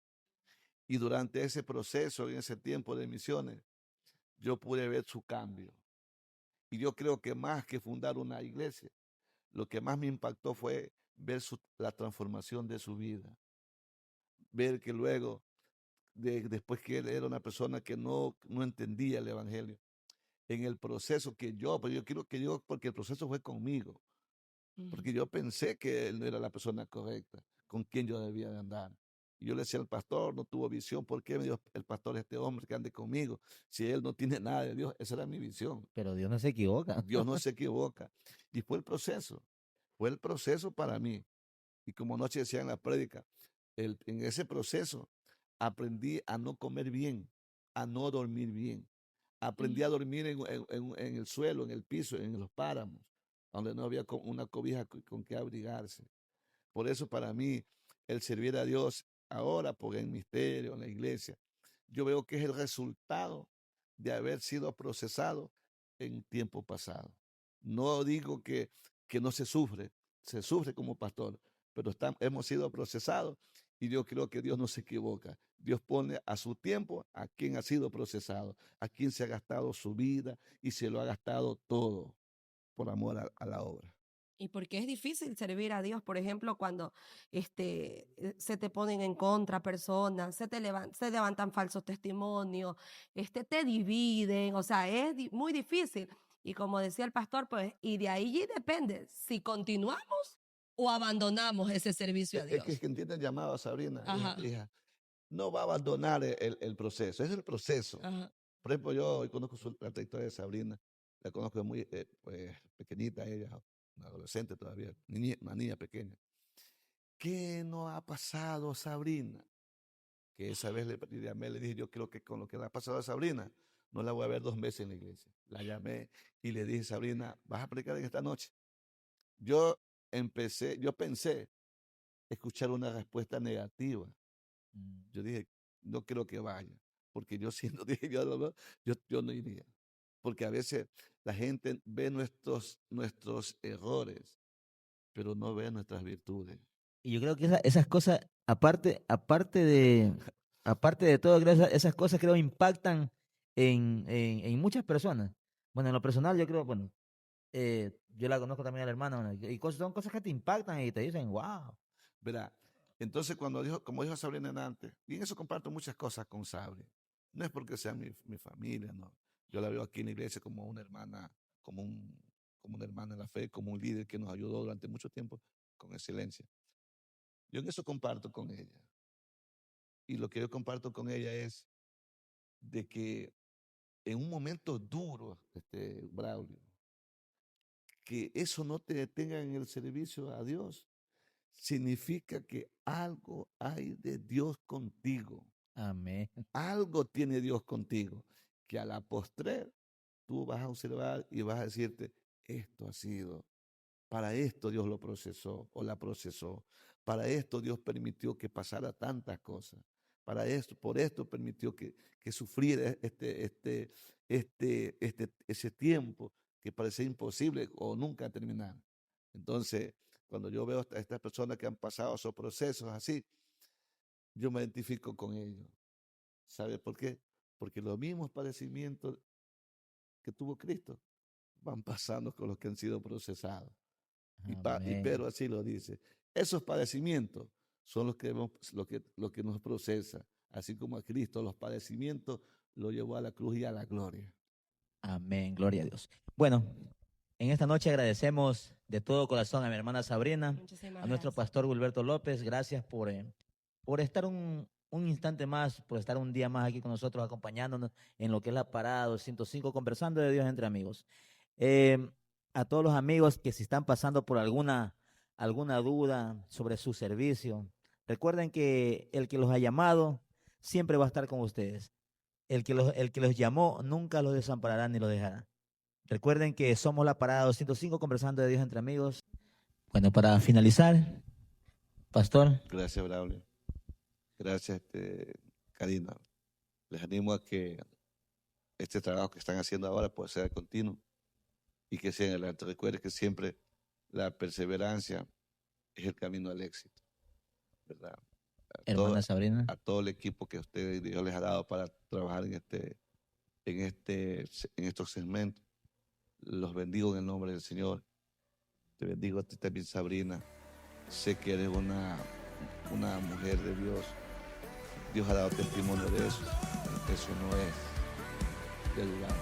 Y durante ese proceso, en ese tiempo de misiones, yo pude ver su cambio. Y yo creo que más que fundar una iglesia, lo que más me impactó fue ver la transformación de su vida. Ver que luego, después que él era una persona que no entendía el evangelio, en el proceso pero yo quiero que yo, porque el proceso fue conmigo, Ujú. porque yo pensé que él no era la persona correcta, con quien yo debía de andar. Y yo le decía al pastor, no tuvo visión, ¿por qué me dio el pastor este hombre que ande conmigo? Si él no tiene nada de Dios, esa era mi visión. Pero Dios no se equivoca. Dios no se equivoca. Y fue el proceso para mí. Y como anoche decía en la prédica, en ese proceso aprendí a no comer bien, a no dormir bien. Aprendí a Ujú. dormir en el suelo, en el piso, en los páramos, donde no había una cobija con que abrigarse. Por eso para mí el servir a Dios ahora, por el misterio, en la iglesia, yo veo que es el resultado de haber sido procesado en tiempo pasado. No digo que no se sufre como pastor, pero hemos sido procesados y yo creo que Dios no se equivoca. Dios pone a su tiempo a quien ha sido procesado, a quien se ha gastado su vida y se lo ha gastado todo por amor a la obra. Y porque es difícil servir a Dios, por ejemplo, cuando se te ponen en contra personas, se levantan falsos testimonios, te dividen, o sea, es muy difícil. Y como decía el pastor, pues, y de ahí depende si continuamos o abandonamos ese servicio a Es que Dios. entiende el llamado, Sabrina, Ajá, hija, no va a abandonar el proceso, es el proceso. ajá. Por ejemplo, yo hoy conozco la trayectoria de Sabrina, la conozco muy pues, pequeñita, ella, una adolescente todavía, una niña pequeña. ¿Qué no ha pasado, Sabrina? Que esa vez le llamé, le dije, yo creo que con lo que le ha pasado a Sabrina, no la voy a ver 2 meses en la iglesia. La llamé y le dije, Sabrina, ¿vas a predicar en esta noche? Yo yo pensé escuchar una respuesta negativa. Mm. Yo dije, no creo que vaya, porque yo siendo, dije, yo no iría. Porque a veces la gente ve nuestros errores, pero no ve nuestras virtudes. Y yo creo que esas cosas, aparte de todo, creo esas cosas creo impactan en muchas personas. Bueno, en lo personal, yo creo, bueno, yo la conozco también a la hermana, bueno, y son cosas que te impactan y te dicen, wow. ¿Verdad? Entonces, como dijo Sabrina antes, y en eso comparto muchas cosas con Sabri. No es porque sea mi familia, no. Yo la veo aquí en la iglesia como una hermana, como, como una hermana en la fe, como un líder que nos ayudó durante mucho tiempo con excelencia. Yo en eso comparto con ella. Y lo que yo comparto con ella es de que en un momento duro, Braulio, que eso no te detenga en el servicio a Dios, significa que algo hay de Dios contigo. Amén. Algo tiene Dios contigo, que a la postrer tú vas a observar y vas a decirte, esto ha sido, para esto Dios lo procesó o la procesó, para esto Dios permitió que pasara tantas cosas, para esto, por esto permitió que sufriera ese tiempo que parecía imposible o nunca terminar. Entonces, cuando yo veo a estas personas que han pasado esos procesos así, yo me identifico con ellos. ¿Sabe por qué? Porque los mismos padecimientos que tuvo Cristo van pasando con los que han sido procesados. Y Amén. Pedro así lo dice. Esos padecimientos son lo que nos procesa. Así como a Cristo los padecimientos lo llevó a la cruz y a la gloria. Amén. Gloria a Dios. Bueno, en esta noche agradecemos de todo corazón a mi hermana Sabrina, Muchísimas a nuestro gracias. pastor Gilberto López. Gracias por estar un instante más, por estar un día más aquí con nosotros, acompañándonos en lo que es la parada 205, conversando de Dios entre amigos. Eh, a todos los amigos que si están pasando por alguna duda sobre su servicio, recuerden que el que los ha llamado siempre va a estar con ustedes. El que los llamó nunca los desamparará ni los dejará. Recuerden que somos la parada 205 conversando de Dios entre amigos. Bueno, para finalizar, pastor. Gracias, Braulio. Gracias, Karina. Les animo a que este trabajo que están haciendo ahora pueda ser continuo y que sea en adelante. Recuerden que siempre la perseverancia es el camino al éxito, ¿verdad? Hermana Sabrina. A todo el equipo que ustedes Dios les ha dado para trabajar en estos segmentos. Los bendigo en el nombre del Señor. Te bendigo a ti también, Sabrina. Sé que eres una mujer de Dios. Dios ha dado testimonio de eso. Eso no es del lugar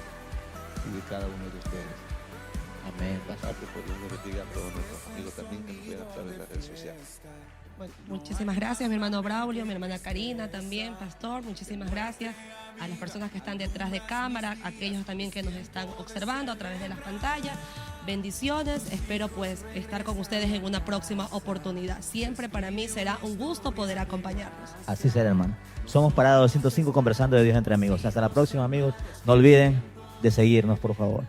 y de cada uno de ustedes. Amén, pastor. Aparte, por Dios les bendiga a todos nuestros amigos también que nos ven a través de las redes sociales. Bueno, muchísimas gracias, mi hermano Braulio, mi hermana Karina también, pastor. Muchísimas gracias a las personas que están detrás de cámara, a aquellos también que nos están observando a través de las pantallas. Bendiciones, espero pues estar con ustedes en una próxima oportunidad. Siempre para mí será un gusto poder acompañarlos. Así será, hermano. Somos Parada 205 conversando de Dios entre amigos. Hasta la próxima, amigos. No olviden de seguirnos, por favor.